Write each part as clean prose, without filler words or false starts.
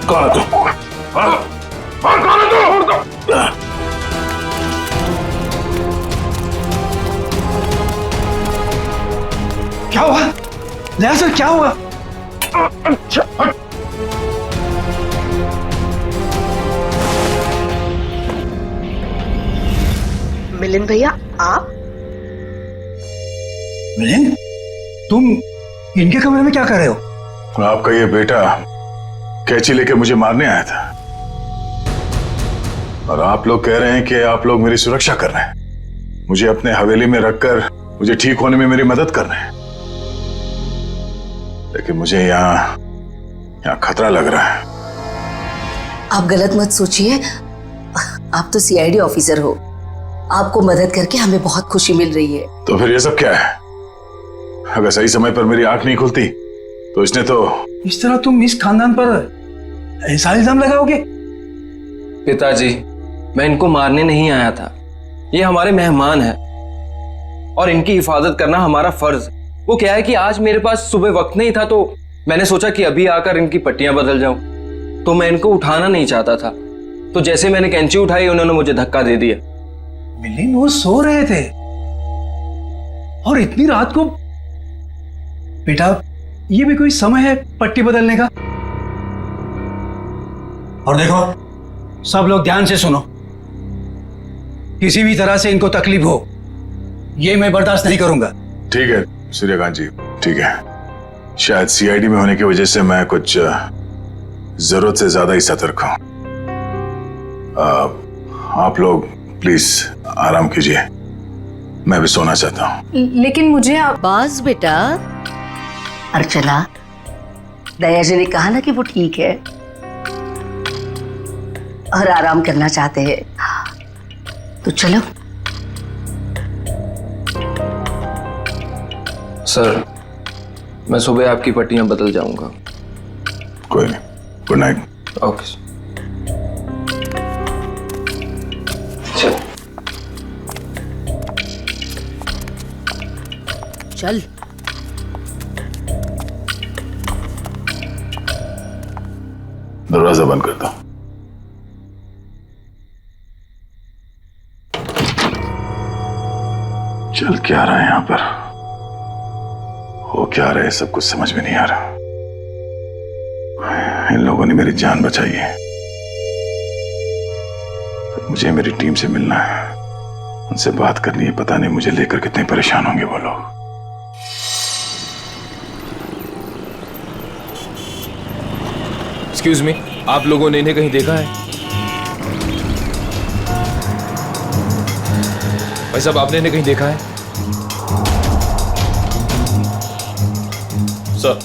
कौन है तू? कौन है तू? क्या हुआ नया सर, क्या हुआ? मिलिंद भैया, आप? मिलिंद, तुम इनके कमरे में क्या कर रहे हो? आपका ये बेटा कैंची लेके मुझे मारने आया था और आप लोग कह रहे हैं कि आप लोग मेरी सुरक्षा कर रहे हैं, मुझे अपने हवेली में रखकर मुझे ठीक होने में मेरी मदद कर रहे हैं। लेकिन मुझे यहाँ खतरा लग रहा है। आप गलत मत सोचिए, आप तो सीआईडी ऑफिसर हो, आपको मदद करके हमें बहुत खुशी मिल रही है। तो फिर ये सब क्या है? अगर सही समय पर मेरी आंख नहीं खुलती तो इसने तो... इस तरह तुम इस खानदान पर ऐसा इल्जाम लगाओगे? पिताजी, मैं इनको मारने नहीं आया था, ये हमारे मेहमान हैं और इनकी हिफाजत करना हमारा फर्ज। वो क्या है कि आज मेरे पास सुबह वक्त नहीं था तो मैंने सोचा कि अभी आकर इनकी पट्टियां बदल जाऊं, तो मैं इनको उठाना नहीं चाहता था, तो जैसे मैंने कैंची उठाई उन्होंने मुझे धक्का दे दिया। मिलिंद, वो सो रहे थे और इतनी रात को? बेटा, ये भी कोई समय है पट्टी बदलने का? और देखो, सब लोग ध्यान से सुनो, किसी भी तरह से इनको तकलीफ हो ये मैं बर्दाश्त नहीं करूंगा। ठीक है सूर्यकांत जी, ठीक है। शायद सीआईडी में होने की वजह से मैं कुछ जरूरत से ज्यादा ही सतर्क हूं। आप लोग प्लीज आराम कीजिए, मैं भी सोना चाहता हूं। लेकिन मुझे बस बेटा, अर्चना, दया जी ने कहा ना कि वो ठीक है और आराम करना चाहते हैं, तो चलो। सर, मैं सुबह आपकी पट्टियां बदल जाऊंगा। कोई नहीं, गुड नाइट। Okay sir. चल। दरवाजा बंद कर दो। चल क्या रहा है यहां पर, हो क्या रहा है, सब कुछ समझ में नहीं आ रहा। इन लोगों ने मेरी जान बचाई है, तो मुझे मेरी टीम से मिलना है, उनसे बात करनी है। पता नहीं मुझे लेकर कितने परेशान होंगे वो लोग। एक्सक्यूज मी, आप लोगों ने इन्हें कहीं देखा है? भाई साहब, आपने इन्हें कहीं देखा है? सर,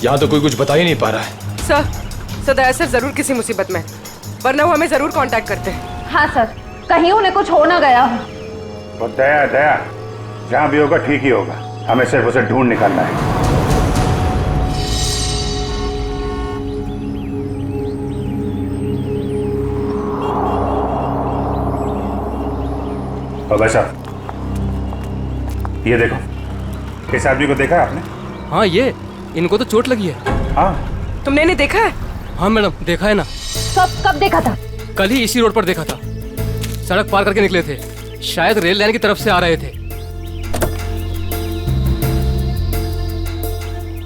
यहां तो कोई कुछ बता ही नहीं पा रहा है। सर, दया सर जरूर किसी मुसीबत में, वरना वो हमें जरूर कांटेक्ट करते हैं। हाँ सर, कहीं उन्हें कुछ हो ना गया हो। तो दया जहां भी होगा ठीक ही होगा, हमें सिर्फ उसे ढूंढ निकालना है। और भाई साहब, ये देखो, इस आदमी को देखा है आपने? हाँ, ये इनको तो चोट लगी है। हाँ, तुमने इन्हें देखा है? हाँ मैडम, देखा है ना। कब देखा था? कल ही इसी रोड पर देखा था, सड़क पार करके निकले थे, शायद रेल लाइन की तरफ से आ रहे थे।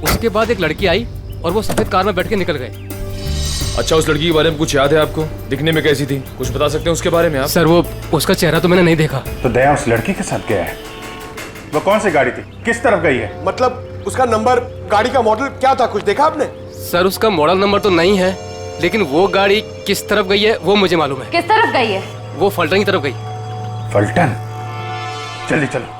उसके बाद एक लड़की आई और वो सफेद कार में बैठ के निकल गए। अच्छा, उस लड़की के बारे में कुछ याद है आपको? दिखने में कैसी थी, कुछ बता सकते हैं उसके बारे में आप? सर, वो उसका चेहरा तो मैंने नहीं देखा। तो दया उस लड़की के साथ गया है। वो कौन सी गाड़ी थी, किस तरफ गई है? मतलब उसका नंबर, गाड़ी का मॉडल क्या था, कुछ देखा आपने? सर, उसका मॉडल नंबर तो नहीं है, लेकिन वो गाड़ी किस तरफ गई है वो मुझे मालूम है। किस तरफ गई है? वो फलटन की तरफ गई। फलटन? जल्दी चलो।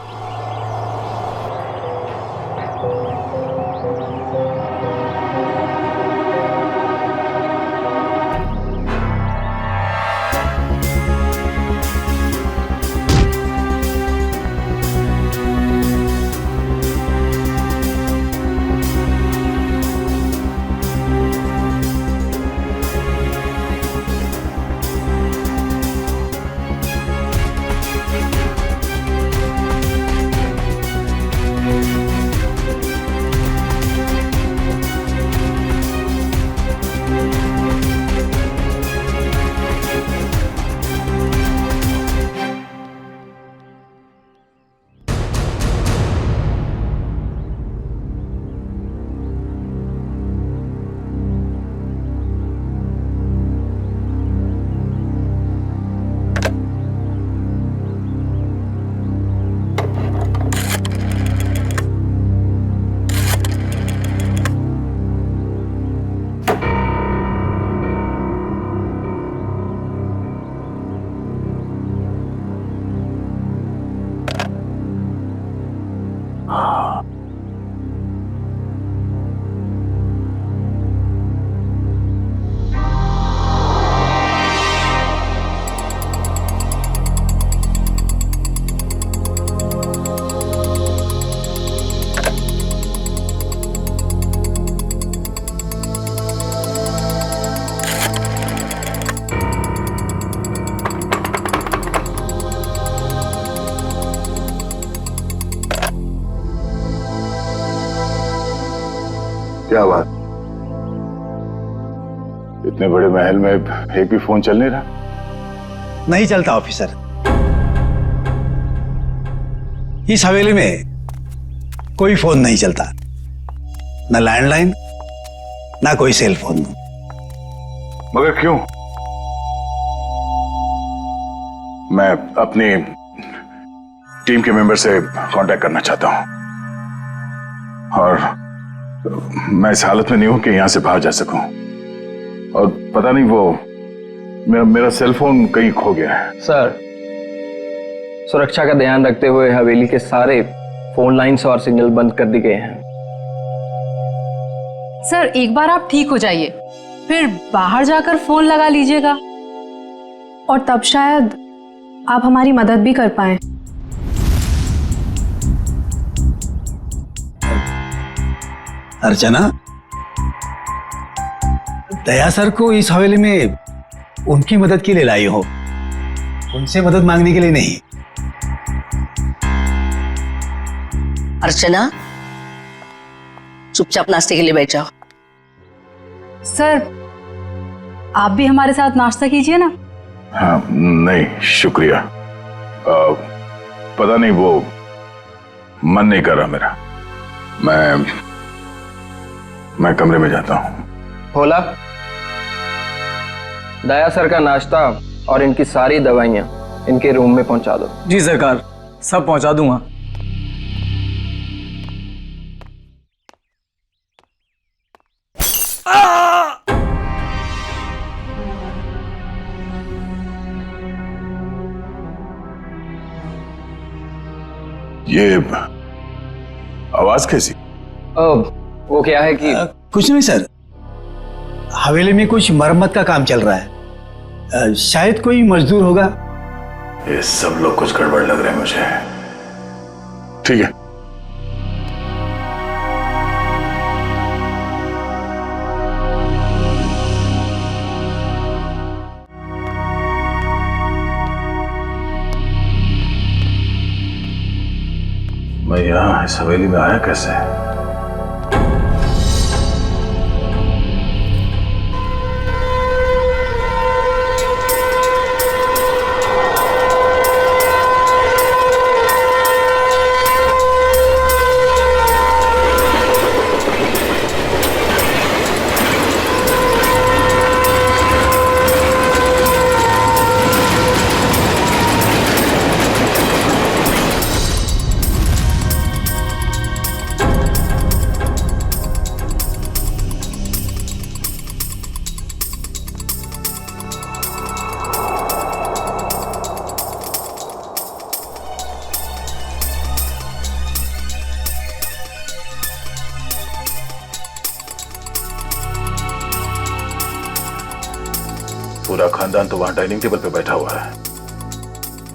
क्या बात, इतने बड़े महल में एक भी फोन चल नहीं रहा? नहीं चलता ऑफिसर। इस हवेली में कोई फोन नहीं चलता, ना लैंडलाइन ना कोई सेल फोन। मगर क्यों? मैं अपनी टीम के मेंबर से कांटेक्ट करना चाहता हूं और मैं इस हालत में नहीं हूं कि यहां से बाहर जा सकूं। और पता नहीं वो मेरा सेल फोन कहीं खो गया है। सर, सुरक्षा का ध्यान रखते हुए हवेली के सारे फोन लाइन्स और सिग्नल बंद कर दिए गए हैं। सर, एक बार आप ठीक हो जाइए, फिर बाहर जाकर फोन लगा लीजिएगा और तब शायद आप हमारी मदद भी कर पाएं। अर्चना, दया सर को इस हवेली में उनकी मदद के लिए लाई हो, उनसे मदद मांगने के लिए नहीं। अर्चना, चुपचाप नाश्ते के लिए बैठ जाओ। सर, आप भी हमारे साथ नाश्ता कीजिए ना। हाँ, नहीं शुक्रिया। पता नहीं वो मन नहीं कर रहा मेरा। मैं कमरे में जाता हूँ। भोला, दया सर का नाश्ता और इनकी सारी दवाइयाँ इनके रूम में पहुंचा दो। जी सरकार, सब पहुंचा दूंगा। ये आवाज कैसी? वो क्या है कि कुछ नहीं सर, हवेली में कुछ मरम्मत का काम चल रहा है, शायद कोई मजदूर होगा। ये सब लोग कुछ गड़बड़ लग रहे हैं मुझे। ठीक है, मैं यहां इस हवेली में आया कैसे? पूरा खानदान तो वहां डाइनिंग टेबल पे बैठा हुआ है,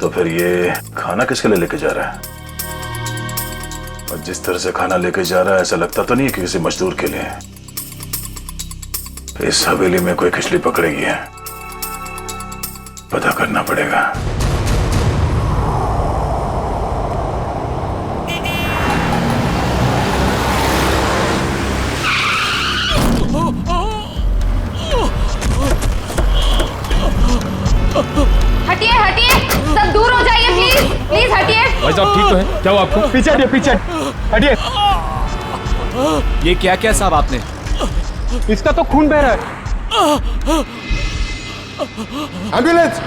तो फिर ये खाना किसके लिए लेके जा रहा है? और जिस तरह से खाना लेके जा रहा है, ऐसा लगता तो नहीं है कि किसी मजदूर के लिए। इस हवेली में कोई खिचड़ी पकड़ेगी है, पता करना पड़ेगा। हटिए हटिए, सब दूर हो जाइए प्लीज, प्लीज हटिए। भाई साहब ठीक तो है? क्या हुआ आपको? पीछे हटिए, पीछे हटिए। ये क्या क्या साहब आपने? इसका तो खून बह रहा है। एम्बुलेंस,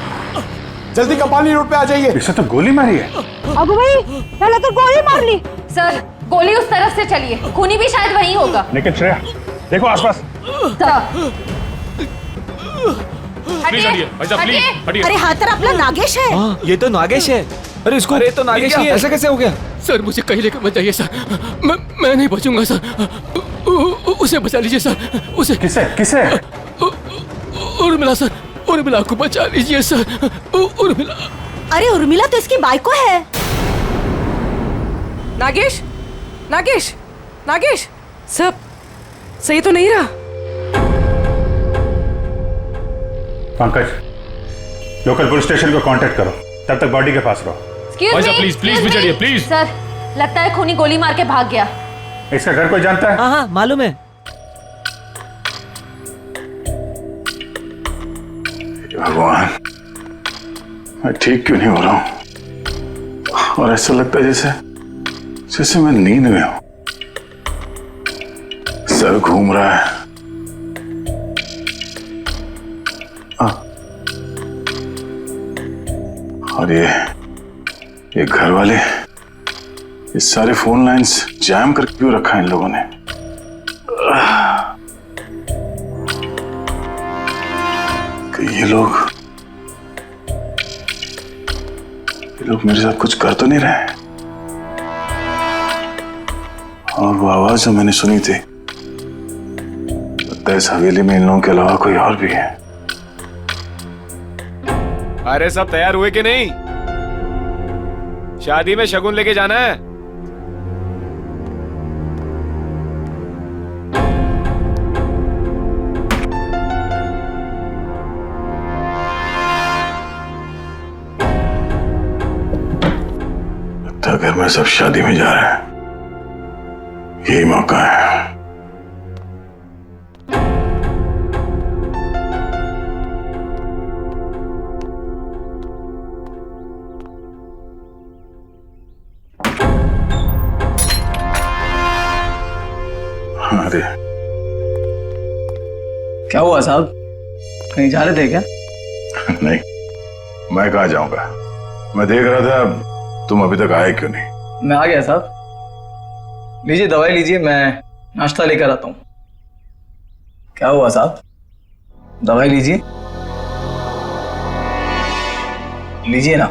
जल्दी कपाली रोड पे आ जाइए। इसे तो गोली मारी है। अबू भाई, पहले तो गोली मार ली। सर, गोली उस तरफ से चली है, खूनी भी शायद वहीं होगा। लेकिन श्रेया, देखो आसपास। प्लीज हटिए भाई साहब, प्लीज हटिए। अरे हाथ आपला नागेश है। ये तो नागेश है। अरे इसको, अरे तो नागेश नहीं है, ऐसे कैसे हो गया? सर मुझे कहीं लेकर मत जाइए सर, मैं नहीं बचूंगा सर। उसे बचा लीजिए सर, उसे। किसे किसे? उर्मिला सर, उर्मिला को बचा लीजिए सर, उर्मिला। अरे उर्मिला तो इसकी बाइको है। नागेश, नागेश, नागेश, सब सही तो नहीं रहा? पंकज, लोकल पुलिस स्टेशन को कांटेक्ट करो, तब तक बॉडी के पास रहो। प्लीज प्लीज भी चढ़िए प्लीज। सर लगता है खूनी गोली मार के भाग गया। इसका घर कोई जानता है? हाँ मालूम है। भगवान, मैं ठीक क्यों नहीं हो रहा हूं? और ऐसा लगता है जैसे मैं नींद में हूं। सर घूम रहा है। और ये घर वाले, ये सारे फोन लाइंस जैम करके क्यों रखा है इन लोगों ने? ये लोग मेरे साथ कुछ कर तो नहीं रहे? और वो आवाज जो मैंने सुनी थी, लगता है इस हवेली में इन लोगों के अलावा कोई और भी है। अरे सब तैयार हुए कि नहीं? शादी में शगुन लेके जाना है। लगता है घर में सब शादी में जा रहे हैं, यही मौका है। अरे क्या हुआ साहब, कहीं जा रहे थे क्या? नहीं, मैं कहाँ जाऊंगा। मैं देख रहा था तुम अभी तक आए क्यों नहीं। मैं आ गया साहब। लीजिए दवाई लीजिए, मैं नाश्ता लेकर आता हूँ। क्या हुआ साहब, दवाई लीजिए, लीजिए ना।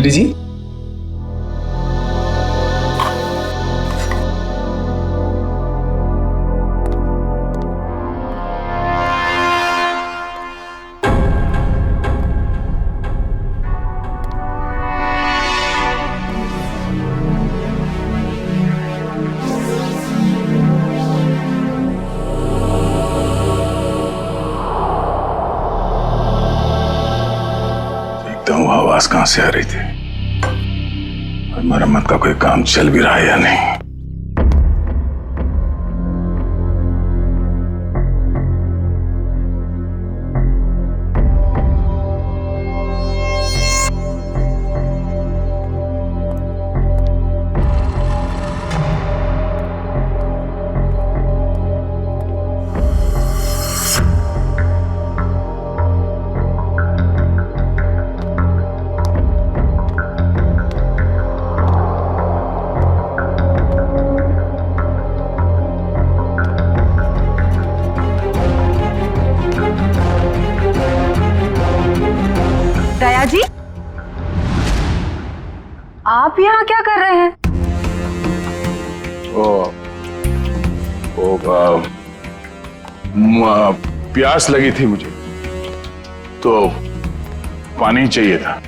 लीजिए। वो आवाज कहां से आ रही थी और मरम्मत का कोई काम चल भी रहा है या नहीं। दया जी, आप यहाँ क्या कर रहे हैं? प्यास लगी थी मुझे तो पानी चाहिए था।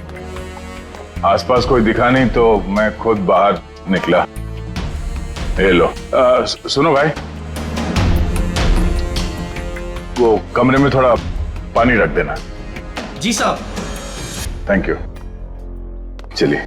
आसपास कोई दिखा नहीं तो मैं खुद बाहर निकला। ये लो। सुनो भाई, वो कमरे में थोड़ा पानी रख देना। जी साहब। Thank you. चलिए।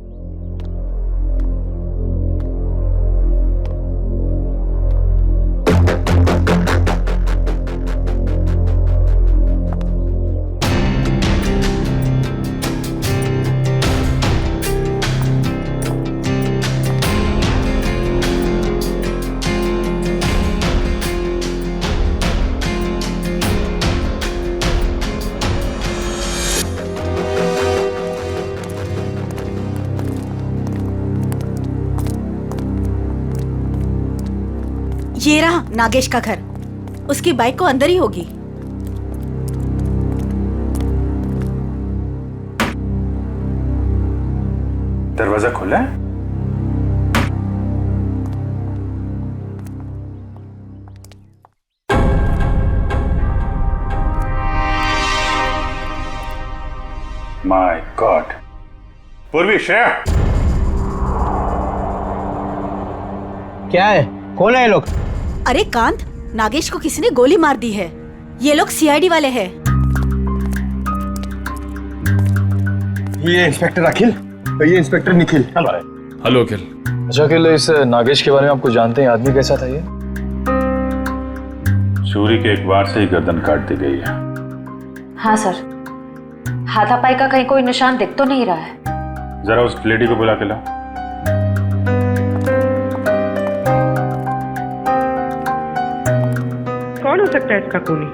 ये रहा नागेश का घर। उसकी बाइक को अंदर ही होगी। दरवाजा खुला है? My God. पूर्वी, श्रेया, क्या है? कौन है ये लोग? अरे कांत, नागेश को किसी ने गोली मार दी है। ये लोग सीआईडी वाले हैं। ये इंस्पेक्टर अखिल, ये इंस्पेक्टर निखिल। हेलो अखिल। अच्छा अखिल, इस नागेश के बारे में आपको जानते हैं? आदमी कैसा था ये? चोरी के एक बार से ही गर्दन काट दी गई है। हाँ सर, हाथापाई का कहीं कोई निशान दिख तो नहीं रहा है। जरा उस लेडी को बुला के लाओ। कौन हो सकता है इसका खूनी?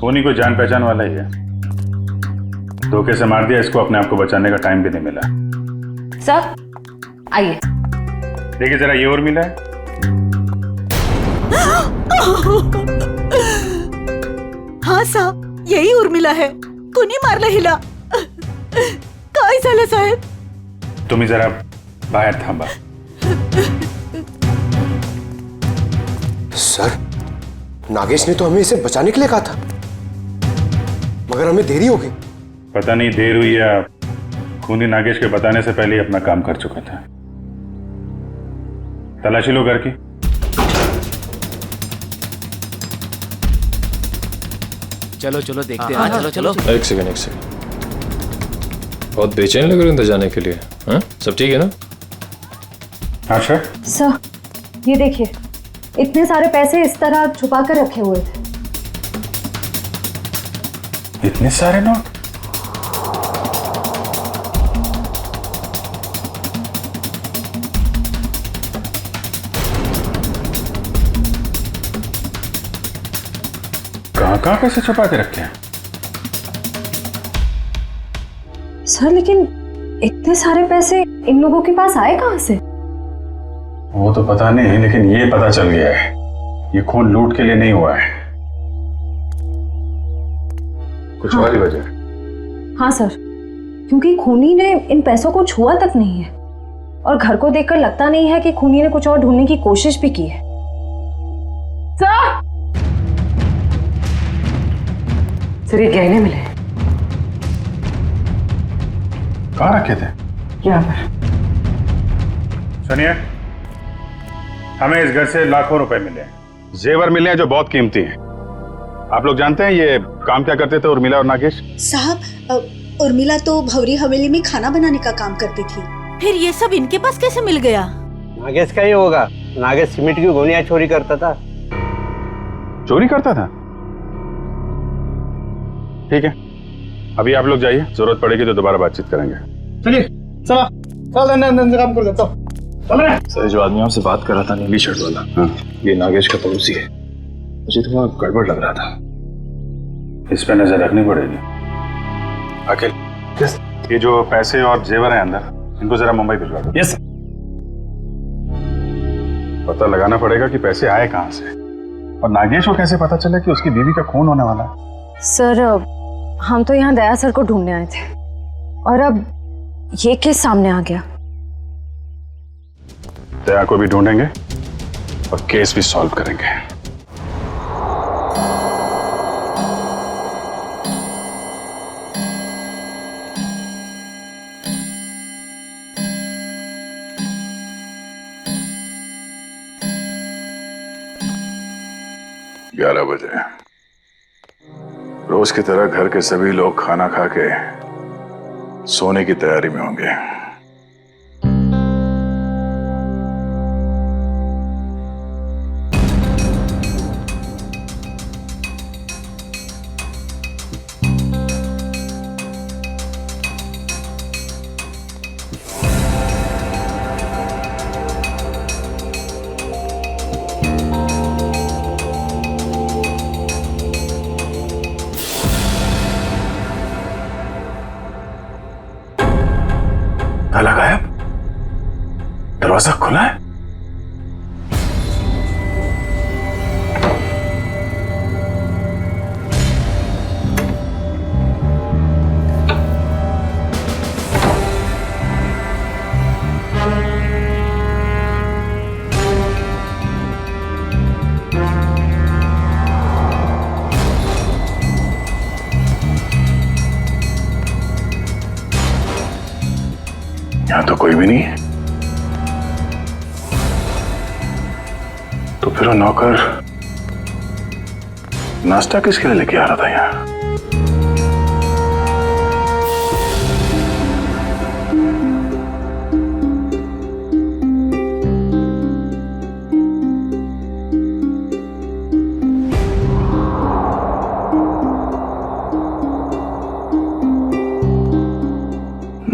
खूनी को जान पहचान वाला ही है। धोखे से मार दिया इसको, अपने आप को बचाने का टाइम भी नहीं मिला। सर आइए। देखिए जरा, ये और मिला है। हाँ साहब, यही उर्मिला है। कुणी मारला हिला। काय झालं साहेब? तुम्ही जरा बाहर थांबा। सर, नागेश ने तो हमें इसे बचाने के लिए कहा था, मगर हमें देरी हो गई। पता नहीं देर हुई या खूनी नागेश के बताने से पहले ही अपना काम कर चुका था। तलाशी लो घर की। चलो चलो देखते हैं। चलो चलो। एक सेकंड। बहुत बेचैन लग रहे हो अंदर जाने के लिए। हाँ, सब ठीक है ना? हाँ सर। सर ये देखिए, इतने सारे पैसे इस तरह छुपा कर रखे हुए थे। इतने सारे नोट? कहाँ पैसे छुपा के रखे हैं? सर लेकिन इतने सारे पैसे इन लोगों के पास आए कहाँ से? वो तो पता नहीं, लेकिन ये पता चल गया है ये खून लूट के लिए नहीं हुआ है, कुछ और ही वजह। हाँ सर, क्योंकि खूनी ने इन पैसों को छुआ तक नहीं है और घर को देखकर लगता नहीं है कि खूनी ने कुछ और ढूंढने की कोशिश भी की है। सर ये गहने मिले। कहाँ रखे थे? यहाँ पर। सुनिए, हमें इस घर से लाखों रुपए मिले हैं, जेवर मिले हैं जो बहुत कीमती हैं। आप लोग जानते हैं ये काम क्या करते थे उर्मिला और नागेश? साहब, उर्मिला तो भवरी हवेली में खाना बनाने का काम करती थी। फिर ये सब इनके पास कैसे मिल गया? नागेश का ही होगा। नागेश सीमेंट की गोनियां चोरी करता था। चोरी करता था? ठीक है, अभी आप लोग जाइए, जरूरत पड़ेगी तो दोबारा बातचीत करेंगे। चलिए चलो चल काम कर देता हूँ। सर, जो आदमी आपसे बात कर रहा था नीली शर्ट वाला, हाँ, ये नागेश का पड़ोसी है। मुझे थोड़ा गड़बड़ लग रहा था। इस पे नजर रखनी पड़ेगी। अखिल, ये जो पैसे और जेवर हैं अंदर, इनको जरा मुंबई भिजवा दो। Yes sir. पता लगाना पड़ेगा कि पैसे आए कहाँ से, और नागेश को कैसे पता चले कि उसकी बीवी का खून होने वाला है। सर हम तो यहाँ दया सर को ढूंढने आए थे और अब ये केस सामने आ गया। दया को भी ढूंढेंगे और केस भी सॉल्व करेंगे। ग्यारह बजे रोज की तरह घर के सभी लोग खाना खा के सोने की तैयारी में होंगे। ताला गायब, दरवाजा खुला है। यहाँ तो कोई भी नहीं है। तो फिर वो नौकर नाश्ता किसके लिए लेके आ रहा था यहाँ?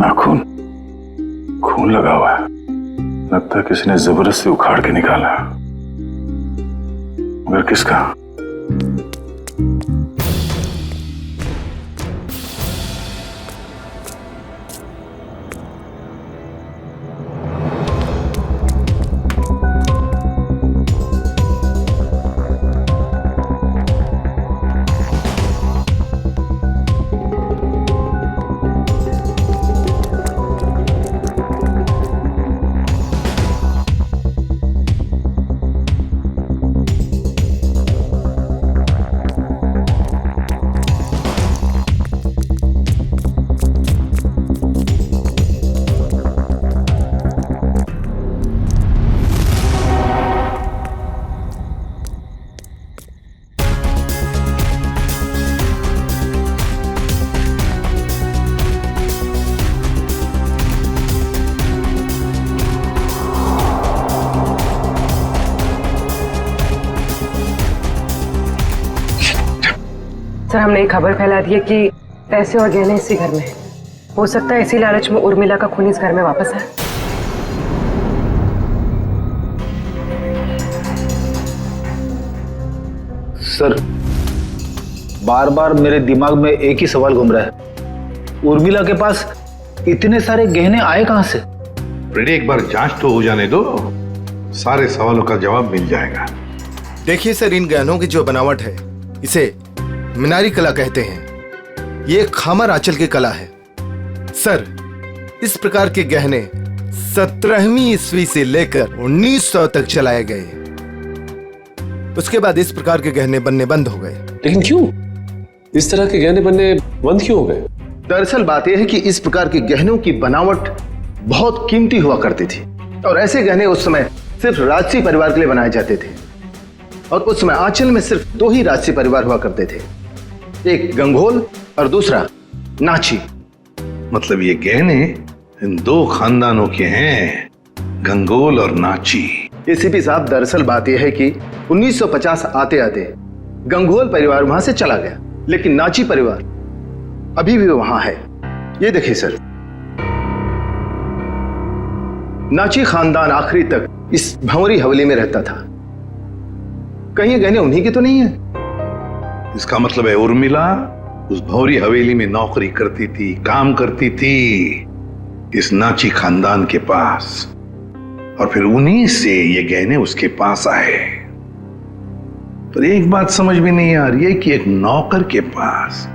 नाखून, खून लगा हुआ है। लगता है किसी ने जबरदस्ती उखाड़ के निकाला, मगर किसका? सर, हमने एक खबर फैला दी है कि पैसे और गहने इसी घर में हैं। हो सकता है इसी लालच में उर्मिला का खून इस घर में वापस आए। सर, बार बार मेरे दिमाग में एक ही सवाल घूम रहा है, उर्मिला के पास इतने सारे गहने आए कहां से? फ्रेडी, एक बार जांच तो हो जाने दो, सारे सवालों का जवाब मिल जाएगा। देखिए सर, इन गहनों की जो बनावट है इसे मीनारी कला कहते हैं। ये खामर आंचल की कला है। सर, इस प्रकार के गहने 17वीं ईस्वी से लेकर 1900 तक चलाए गए। उसके बाद इस प्रकार के गहने बनने बंद हो गए। लेकिन क्यों? इस तरह के गहने बनने बंद क्यों हो गए? दरअसल बात यह है कि इस प्रकार के गहनों की बनावट बहुत कीमती हुआ करती थी और ऐसे गहने उस समय सिर्फ राजसी परिवार के लिए बनाए जाते थे। और उस समय आंचल में सिर्फ 2 ही राजसी परिवार हुआ करते थे, एक गंगोल और दूसरा नाची। मतलब ये गहने इन 2 खानदानों के हैं, गंगोल और नाची। एसीपी साहब, दरअसल बात यह है कि 1950 आते आते गंगोल परिवार वहां से चला गया, लेकिन नाची परिवार अभी भी वहां है। ये देखिए सर, नाची खानदान आखिरी तक इस भंवरी हवेली में रहता था। कहीं ये गहने उन्हीं के तो नहीं है? इसका मतलब है उर्मिला उस भौरी हवेली में नौकरी करती थी, काम करती थी इस नाची खानदान के पास, और फिर उन्हीं से ये गहने उसके पास आए। पर एक बात समझ में नहीं आ रही है कि एक नौकर के पास,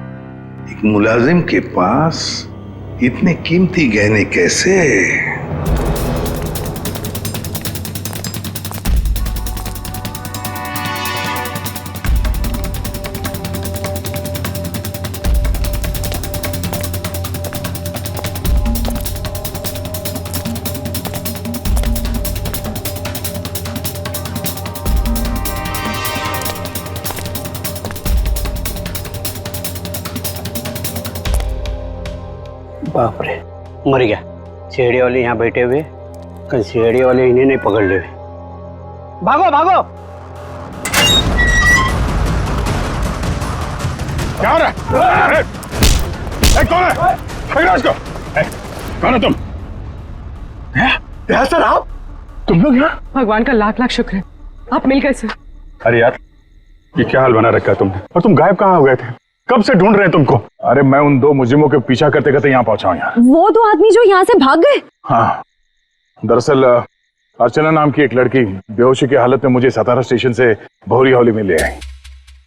एक मुलाजिम के पास इतने कीमती गहने कैसे? बाप रे, मर गया। सीढ़ी वाले यहाँ बैठे हुए, कहीं सीढ़ी वाले इन्हें नहीं पकड़ ले। भागो भागो! क्या हो रहा है? कौन है? पकड़ो इसको! कौन है तुम? सर, आप? तुम लोग यहाँ? भगवान का लाख लाख शुक्र है, आप मिल गए सर। अरे यार, ये क्या हाल बना रखा है तुमने? और तुम गायब कहाँ हो गए थे? कब से ढूंढ रहे हैं तुमको? अरे मैं उन 2 मुजरिमों के पीछा करते करते यहाँ पहुंचा हूँ। यार, वो 2 आदमी जो यहाँ से भाग गए? हाँ, दरअसल अर्चना नाम की एक लड़की बेहोशी की हालत में मुझे सतारा स्टेशन से भौरी हवेली में ले आई,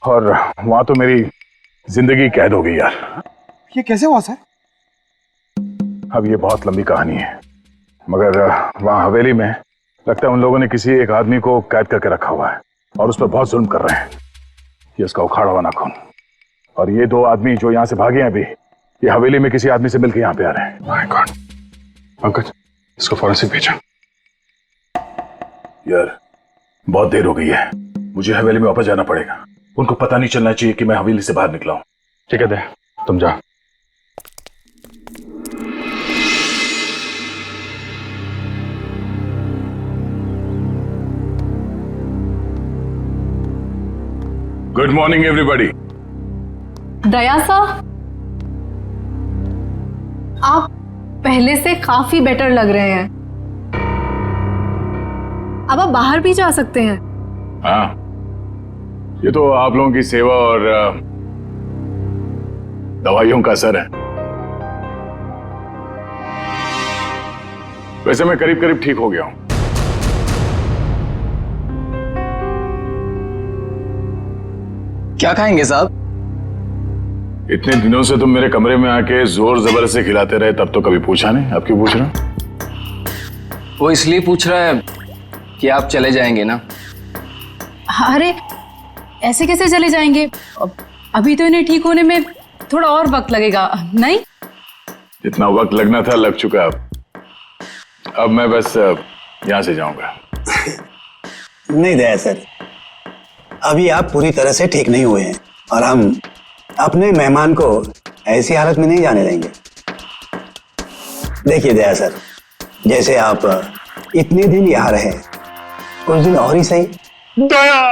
और वहां तो मेरी जिंदगी कैद हो गई। यार, ये कैसे हुआ सर? अब ये बहुत लंबी कहानी है, मगर वहां हवेली में लगता है उन लोगों ने किसी एक आदमी को कैद करके रखा हुआ है और उस पर बहुत जुल्म कर रहे हैं। ये उसका उखाड़ा हुआ नाखून, और ये 2 आदमी जो यहाँ से भागे हैं अभी, ये हवेली में किसी आदमी से मिलकर यहाँ पे आ रहे हैं। My God! पंकज, इसको फौरन से भेजा। यार बहुत देर हो गई है, मुझे हवेली में वापस जाना पड़ेगा। उनको पता नहीं चलना चाहिए कि मैं हवेली से बाहर निकला हूं। ठीक है दे, तुम जा। Good morning everybody. Daya sir, आप पहले से काफी बेटर लग रहे हैं। अब आप बाहर भी जा सकते हैं। हाँ, ये तो आप लोगों की सेवा और दवाइयों का असर है। वैसे मैं करीब करीब ठीक हो गया हूं। क्या खाएंगे साहब? इतने दिनों से तुम मेरे कमरे में आके जोर जबर से खिलाते रहे, तब तो कभी पूछा नहीं। अब क्यों पूछ रहा? वो इसलिए पूछ रहा है कि आप चले जाएंगे ना। अरे ऐसे कैसे चले जाएंगे? अभी तो इन्हें ठीक होने में थोड़ा और वक्त लगेगा, नहीं? जितना वक्त लगना था लग चुका। अब मैं बस यहां से जाऊंगा। नहीं दया सर, अभी आप पूरी तरह से ठीक नहीं हुए हैं और हम अपने मेहमान को ऐसी हालत में नहीं जाने देंगे। देखिए दया सर, जैसे आप इतने दिन यहाँ रहे, कुछ दिन और ही सही। दया!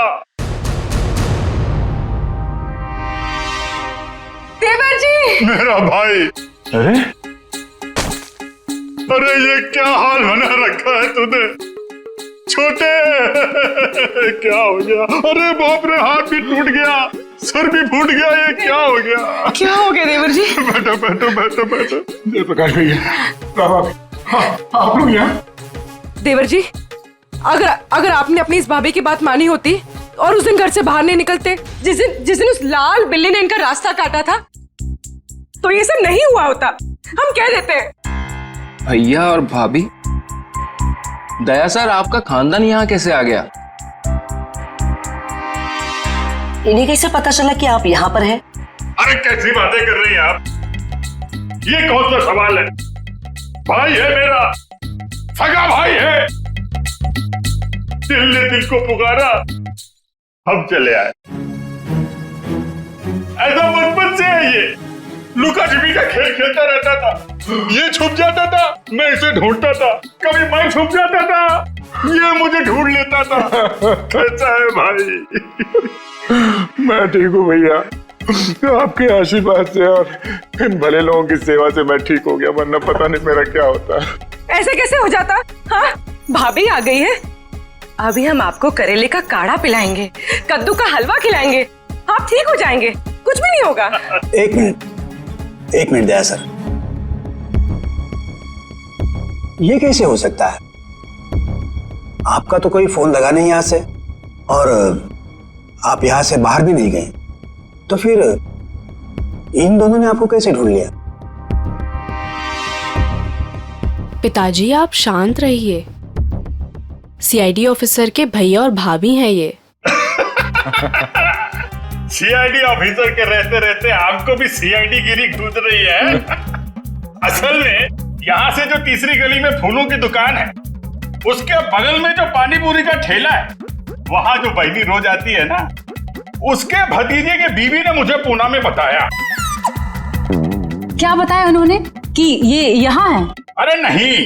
देवर जी! मेरा भाई! अरे अरे ये क्या हाल बना रखा है तूने? छोटे क्या हो गया? अरे बाप रे, हाथ भी टूट गया, सर भी फूट गया, ये क्या हो गया? क्या हो गया देवर जी? बैठो बैठो बैठो बैठो। जयप्रकाश भैया, आप लोग यहाँ? देवर जी, अगर आपने अपनी इस भाभी की बात मानी होती और उस दिन घर से बाहर नहीं निकलते, जिस दिन उस लाल बिल्ली ने इनका रास्ता काटा था, तो ये सब नहीं हुआ होता। हम कह देते हैं। भैया और भाभी, दया सर आपका खानदान यहाँ कैसे आ गया? इन्हें कैसे पता चला कि आप यहाँ पर हैं? अरे कैसी बातें कर रही हैं आप? ये कौन सा सवाल है? भाई है मेरा, सगा भाई है। दिल ने दिल को पुकारा, हम चले आए। ऐसा बचपन से है ये। लुका छिपी का खेल खेलता रहता था। ये छुप जाता था, मैं इसे ढूंढता था। कभी मैं छुप जाता था, ये मुझे ढूंढ लेता था। कैसा है भाई? मैं ठीक हूँ भैया, आपके आशीर्वाद से और इन भले लोगों की सेवा से मैं ठीक हो गया, वरना पता नहीं मेरा क्या होता। ऐसे कैसे हो जाता? हाँ, भाभी आ गई है। अभी हम आपको करेले का काढ़ा पिलाएंगे, कद्दू का हलवा खिलाएंगे, आप ठीक हो जाएंगे, कुछ भी नहीं होगा। एक मिनट दया सर, ये कैसे हो सकता है? आपका तो कोई फोन लगा नहीं यहाँ से और आप यहाँ से बाहर भी नहीं गए, तो फिर इन दोनों ने आपको कैसे ढूंढ लिया? पिताजी आप शांत रहिए, सीआईडी ऑफिसर के भैया और भाभी हैं ये। सीआईडी ऑफिसर के रहते रहते आपको भी सीआईडी गिरी घुस रही है। असल में यहाँ से जो तीसरी गली में फूलों की दुकान है, उसके बगल में जो पानी पूरी का ठेला है, वहाँ जो बहनी रोज आती है ना, उसके भतीजे के बीवी ने मुझे पूना में बताया। क्या बताया उन्होंने कि ये यहाँ है? अरे नहीं,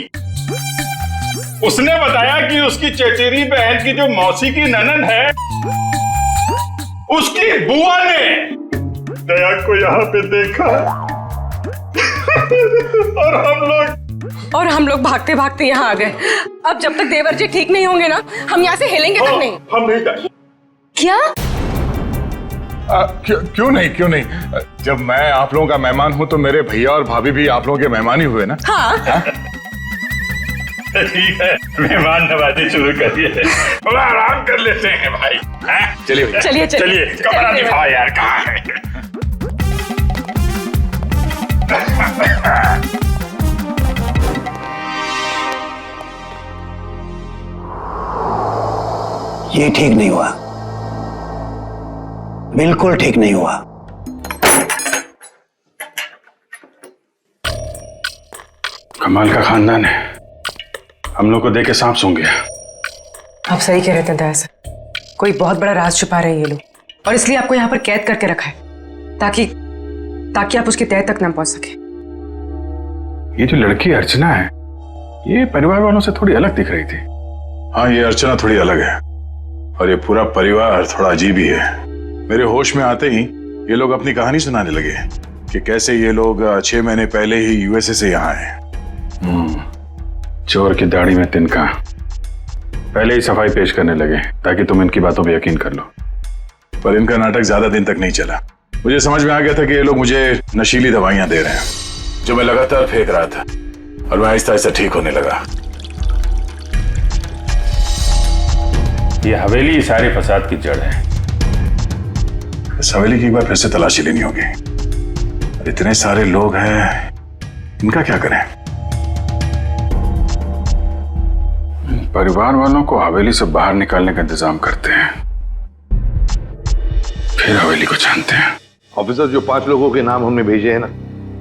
उसने बताया कि उसकी चचेरी बहन की जो मौसी की ननद है, उसकी बुआ ने दया को यहाँ पे देखा। और हम लोग भागते भागते यहाँ आ गए। अब जब तक देवर जी ठीक नहीं होंगे ना, हम यहाँ से हिलेंगे तक नहीं। हम नहीं जाएंगे। क्या? क्यों नहीं? जब मैं आप लोगों का मेहमान हूँ तो मेरे भैया और भाभी भी आप लोगों के मेहमान ही हुए ना। हाँ? ठीक है, मेहमान नवाजी शुरू करिए। थोड़ा आराम कर लेते हैं भाई। चलिए चलिए, कमरा दिखाओ यार, कहाँ है? ये ठीक नहीं हुआ, बिल्कुल ठीक नहीं हुआ। कमाल का खानदान है, हम लोग को देख के सांप सूंघ गया। आप सही कह रहे थे दया सर, कोई बहुत बड़ा राज छुपा रहे हैं ये लोग, और इसलिए आपको यहाँ पर कैद करके रखा है ताकि आप उसके तह तक ना पहुंच सके। ये जो लड़की अर्चना है, ये परिवार वालों से थोड़ी अलग दिख रही थी। हाँ, ये अर्चना थोड़ी अलग है, और ये पूरा परिवार थोड़ा अजीब ही है। मेरे होश में आते ही ये लोग अपनी कहानी सुनाने लगे कि कैसे ये लोग 6 महीने पहले ही यूएसए से यहाँ आए। चोर की दाढ़ी में तिनका, पहले ही सफाई पेश करने लगे ताकि तुम इनकी बातों पर यकीन कर लो। पर इनका नाटक ज्यादा दिन तक नहीं चला। मुझे समझ में आ गया था कि ये लोग मुझे नशीली दवाइयां दे रहे हैं, जो मैं लगातार फेंक रहा था, और मैं आहिस्ता आहिस्ता ठीक होने लगा। ये हवेली सारे फसाद की जड़ है। इस हवेली की एक बार फिर से तलाशी लेनी होगी। और इतने सारे लोग हैं, इनका क्या करें? परिवार वालों को हवेली से बाहर निकालने का इंतजाम करते हैं, फिर हवेली को जानते हैं। ऑफिसर, जो 5 लोगों के नाम हमने भेजे हैं ना,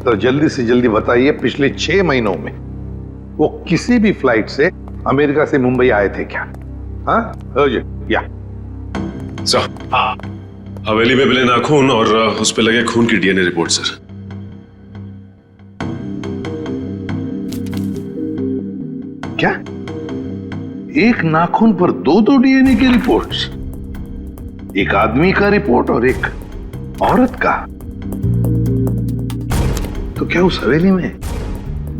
तो जल्दी से जल्दी बताइए, पिछले 6 महीनों में वो किसी भी फ्लाइट से अमेरिका से मुंबई आए थे क्या? हाँ या सर, हवेली में मिले नाखून और उस पे लगे खून की डीएनए रिपोर्ट सर। क्या? एक नाखून पर 2 डीएनए की रिपोर्ट्स? एक आदमी का रिपोर्ट और एक औरत का? तो क्या उस हवेली में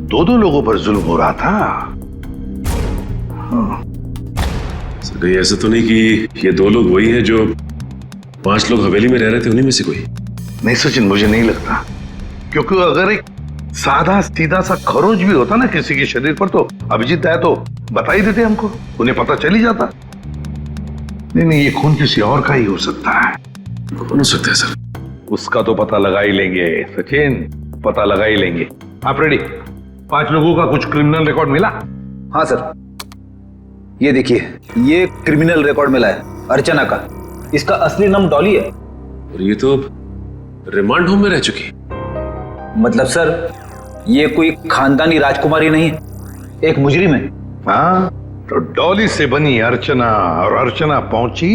2 लोगों पर जुल्म हो रहा था? हाँ। सर, ऐसा तो नहीं कि ये 2 लोग वही हैं जो 5 लोग हवेली में रह रहे थे, उन्हीं में से कोई? नहीं सचिन, मुझे नहीं लगता, क्योंकि अगर एक सादा सीधा सा खरोच भी होता ना किसी के शरीर पर, तो अभिजीत है तो बता ही देते हमको, उन्हें पता चल ही जाता। नहीं, ये खून किसी और का ही हो सकता है। कौन हो सकता है सर? उसका तो पता लगा ही लेंगे सचिन, पता लगा ही लेंगे। आप रेडी? 5 लोगों का कुछ क्रिमिनल रिकॉर्ड मिला? हाँ सर, ये देखिए, ये क्रिमिनल रिकॉर्ड मिला है अर्चना का। इसका असली नाम डॉली है। और ये तो रिमांड होम में रह चुकी। मतलब सर, ये कोई खानदानी राजकुमारी नहीं है, एक मुजरिम है। हाँ, तो डॉली से बनी अर्चना, और अर्चना पहुंची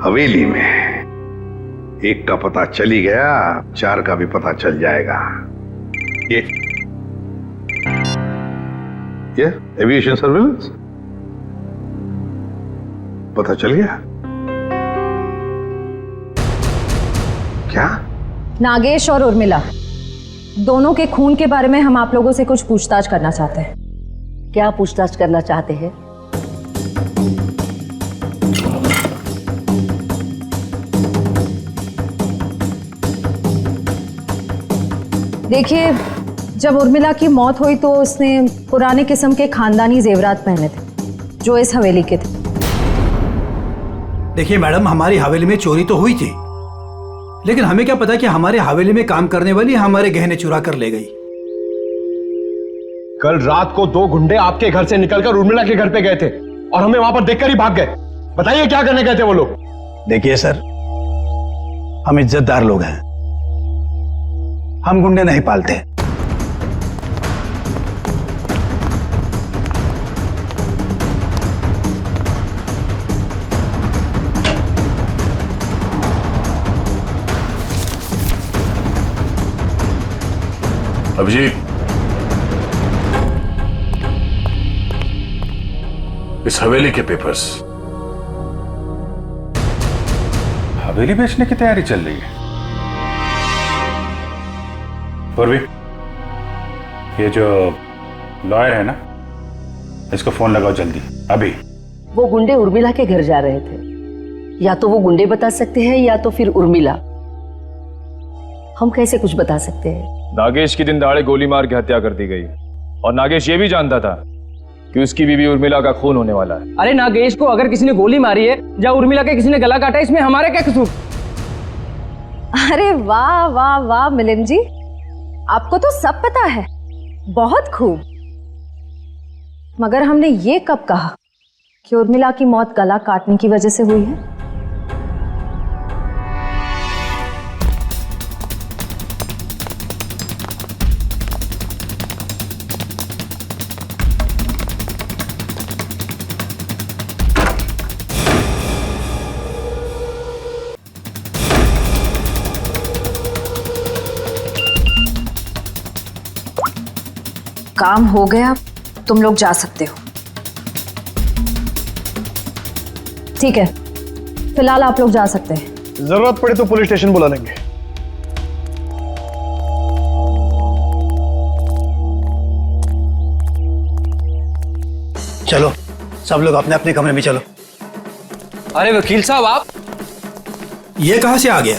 हवेली में। एक का पता चली गया, 4 का भी पता चल जाएगा। ये एविएशन सर्विलेंस पता चल गया क्या? नागेश और उर्मिला दोनों के खून के बारे में हम आप लोगों से कुछ पूछताछ करना चाहते हैं। क्या पूछताछ करना चाहते हैं? देखिए, जब उर्मिला की मौत हुई तो उसने पुराने किस्म के खानदानी जेवरात पहने थे जो इस हवेली के थे। देखिए मैडम, हमारी हवेली में चोरी तो हुई थी, लेकिन हमें क्या पता कि हमारे हवेली में काम करने वाली हमारे गहने चुरा कर ले गई। कल रात को 2 गुंडे आपके घर से निकलकर उर्मिला के घर पे गए थे और हमें वहां पर देखकर ही भाग गए। बताइए क्या करने गए थे वो लोग? देखिए सर, हम इज्जतदार लोग हैं, हम गुंडे नहीं पालते। अभिजीत, इस हवेली के पेपर्स। हवेली बेचने की तैयारी चल रही है। पूर्वी, ये जो लॉयर है ना, इसको फोन लगाओ जल्दी, अभी। वो गुंडे उर्मिला के घर जा रहे थे। या तो वो गुंडे बता सकते हैं या तो फिर उर्मिला। हम कैसे कुछ बता सकते हैं? नागेश की दिन दहाड़े गोली मार के हत्या कर दी गई, और नागेश ये भी जानता था कि उसकी बीवी उर्मिला का खून होने वाला है। अरे नागेश को अगर किसी ने गोली मारी है या उर्मिला के किसी ने गला काटा, इसमें हमारा क्या कसूर? अरे वाह वाह वाह मिलिंद जी, आपको तो सब पता है, बहुत खूब। मगर हमने ये कब कहा कि उर्मिला की मौत गला काटने की वजह से हुई है? काम हो गया, तुम लोग जा सकते हो। ठीक है, फिलहाल आप लोग जा सकते हैं। जरूरत पड़े तो पुलिस स्टेशन बुला लेंगे। चलो सब लोग अपने अपने कमरे में चलो। अरे वकील साहब, आप ये कहां से आ गया?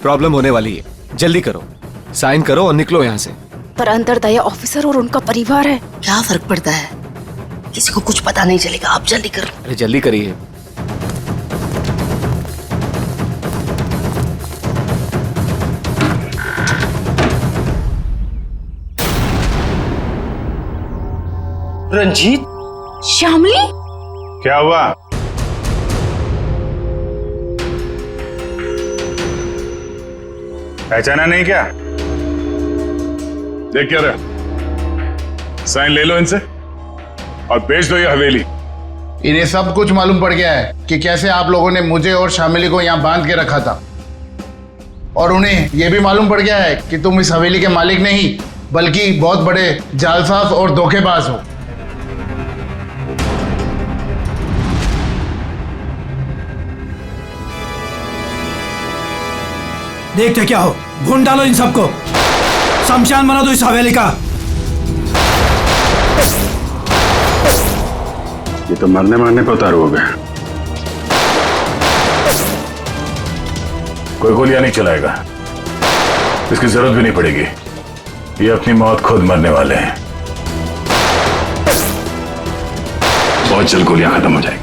प्रॉब्लम होने वाली है, जल्दी करो, साइन करो और निकलो यहाँ से। पर अंतरदया ऑफिसर और उनका परिवार है, क्या फर्क पड़ता है? किसी को कुछ पता नहीं चलेगा, आप जल्दी करो। अरे जल्दी करिए। रंजीत, श्यामली, क्या हुआ? पहचाना नहीं क्या? देख क्या रहा, साइन ले लो इनसे और बेच दो ये हवेली। इन्हें सब कुछ मालूम पड़ गया है कि कैसे आप लोगों ने मुझे और शामिली को यहाँ बांध के रखा था, और उन्हें यह भी मालूम पड़ गया है कि तुम इस हवेली के मालिक नहीं बल्कि बहुत बड़े जालसाज और धोखेबाज हो। देखते क्या हो, भून डालो इन सबको, शमशान बना दो इस हवेली का। ये तो मरने मारने पे उतारू हो गया। कोई गोलियां नहीं चलाएगा, इसकी जरूरत भी नहीं पड़ेगी। ये अपनी मौत खुद मरने वाले हैं। बहुत जल्द गोलियां खत्म हो जाएगी।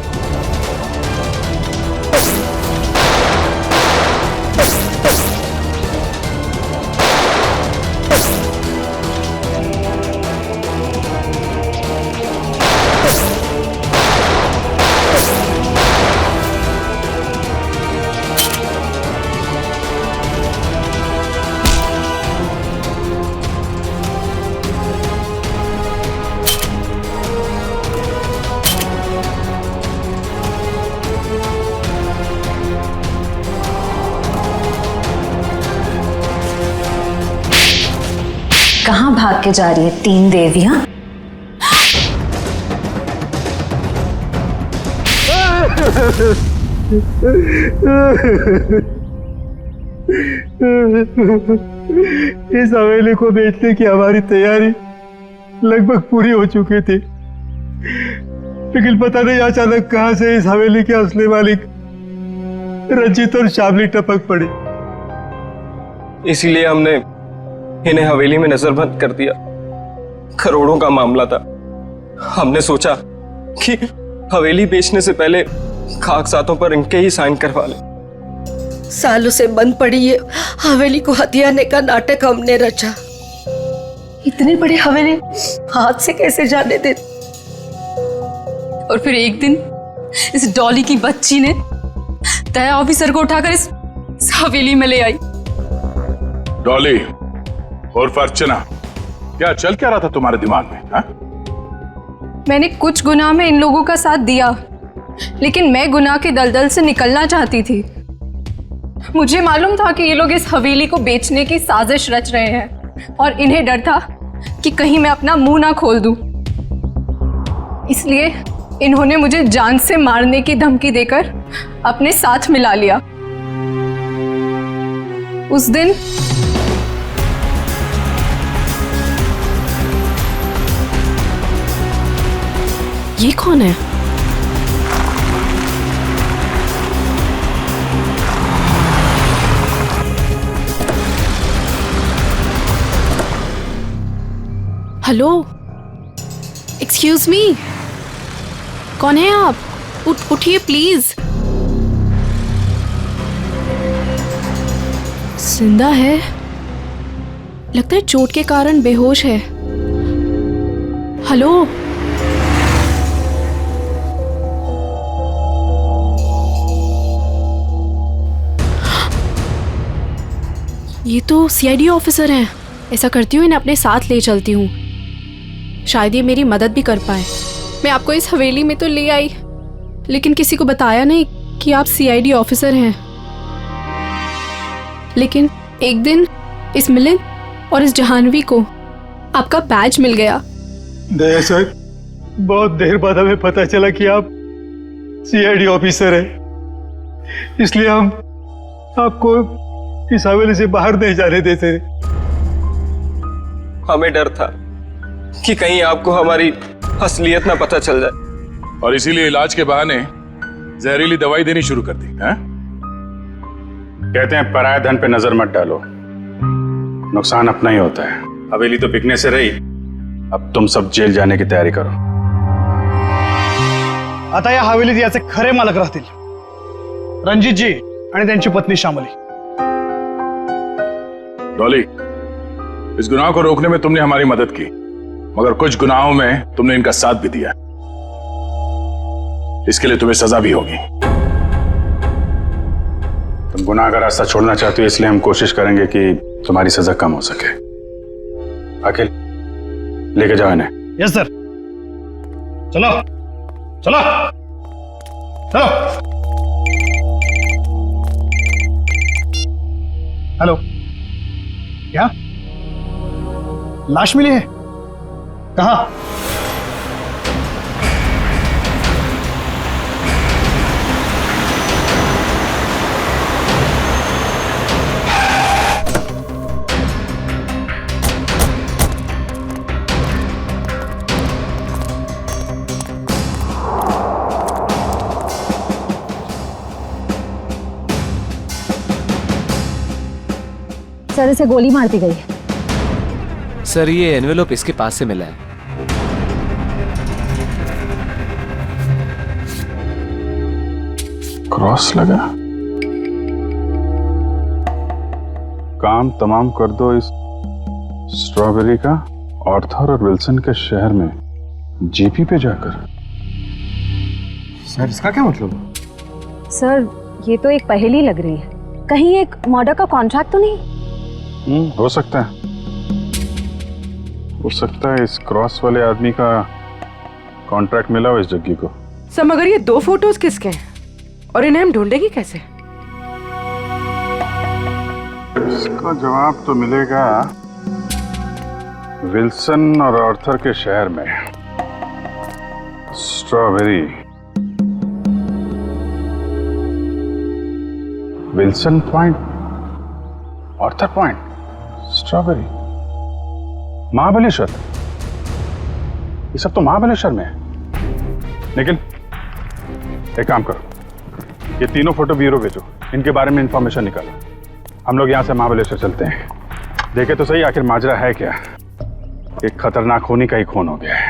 कहाँ भाग के जा रही है तीन देवियां? इस हवेली को बेचने की हमारी तैयारी लगभग पूरी हो चुकी थी, लेकिन पता नहीं अचानक कहां से इस हवेली के असली मालिक रंजीत और शामली टपक पड़ी। इसीलिए हमने इन्हें हवेली में नजरबंद कर दिया। करोड़ों का मामला था। हमने सोचा कि हवेली बेचने से पहले कागजातों पर इनके ही साइन करवा लें। सालों से बंद पड़ी ये हवेली को हथियाने का नाटक हमने रचा। इतनी बड़ी हवेली हाथ से कैसे जाने दे? और फिर एक दिन इस डॉली की बच्ची ने दया ऑफिसर को उठाकर इस हवेली में ले आई। डॉली और अर्चना, क्या चल क्या रहा था तुम्हारे दिमाग में? हा? मैंने कुछ गुनाह में इन लोगों का साथ दिया, लेकिन मैं गुनाह के दलदल से निकलना चाहती थी। मुझे मालूम था कि ये लोग इस हवेली को बेचने की साजिश रच रहे हैं, और इन्हें डर था कि कहीं मैं अपना मुंह ना खोल दूं। इसलिए इन्होंने मुझे जान से मारने की धमकी देकर अपने साथ मिला लिया। उस दिन ये कौन है? हेलो, एक्सक्यूज मी, कौन है आप? उठिए प्लीज। जिंदा है, लगता है चोट के कारण बेहोश है। हेलो, ये तो सीआईडी ऑफिसर हैं। ऐसा करती हूँ, इन्हें अपने साथ ले चलती हूँ, शायद ये मेरी मदद भी कर पाए। मैं आपको इस हवेली में तो ले आई, लेकिन किसी को बताया नहीं कि आप सीआईडी ऑफिसर हैं। लेकिन एक दिन इस मिलिंद और इस जहानवी को आपका बैज मिल गया। दया सर, बहुत देर बाद हमें पता चला कि आप सीआईडी ऑफिसर हैं, इसलिए हम आपको इस हवेली से बाहर नहीं जाने देते। हमें डर था कि कहीं आपको हमारी असलियत ना पता चल जाए, और इसीलिए इलाज के बहाने जहरीली दवाई देनी शुरू कर दी है? कहते हैं पराया धन पे नजर मत डालो, नुकसान अपना ही होता है। हवेली तो बिकने से रही, अब तुम सब जेल जाने की तैयारी करो। आता या हवेलीत याचे खरे मालक राहतील रणजितजी आणि त्यांची पत्नी श्यामली। डॉली, इस गुनाह को रोकने में तुमने हमारी मदद की, मगर कुछ गुनाहों में तुमने इनका साथ भी दिया, इसके लिए तुम्हें सजा भी होगी। तुम गुनाह का रास्ता छोड़ना चाहते हो, इसलिए हम कोशिश करेंगे कि तुम्हारी सजा कम हो सके। अखिल, लेके जाओ इन्हें। Yes sir. चलो चलो चलो। हेलो, क्या लाश मिली है? कहाँ? सर, इसे गोली मार दी गई है। सर, ये एनवेलोप इसके पास से मिला है। क्रॉस लगा। काम तमाम कर दो इस स्ट्रॉबेरी का आर्थर और विल्सन के शहर में जीपी पे जाकर। सर, इसका क्या मतलब? सर, ये तो एक पहेली लग रही है। कहीं एक मर्डर का कॉन्ट्रैक्ट तो नहीं? हो सकता है, हो सकता है इस क्रॉस वाले आदमी का कॉन्ट्रैक्ट मिला हो इस जग्गी को। सर, मगर ये 2 फोटोज किसके हैं और इन्हें हम ढूंढेंगे कैसे? इसका जवाब तो मिलेगा विल्सन और आर्थर के शहर में। Strawberry, Wilson point, Arthur point, strawberry, Mahabaleshwar. ये सब तो महाबलेश्वर में है। लेकिन एक काम करो, ये तीनों फोटो ब्यूरो भेजो, इनके बारे में इंफॉर्मेशन निकालो। हम लोग यहाँ से महाबलेश्वर चलते हैं, देखे तो सही आखिर माजरा है क्या। एक खतरनाक खूनी का ही खून हो गया है।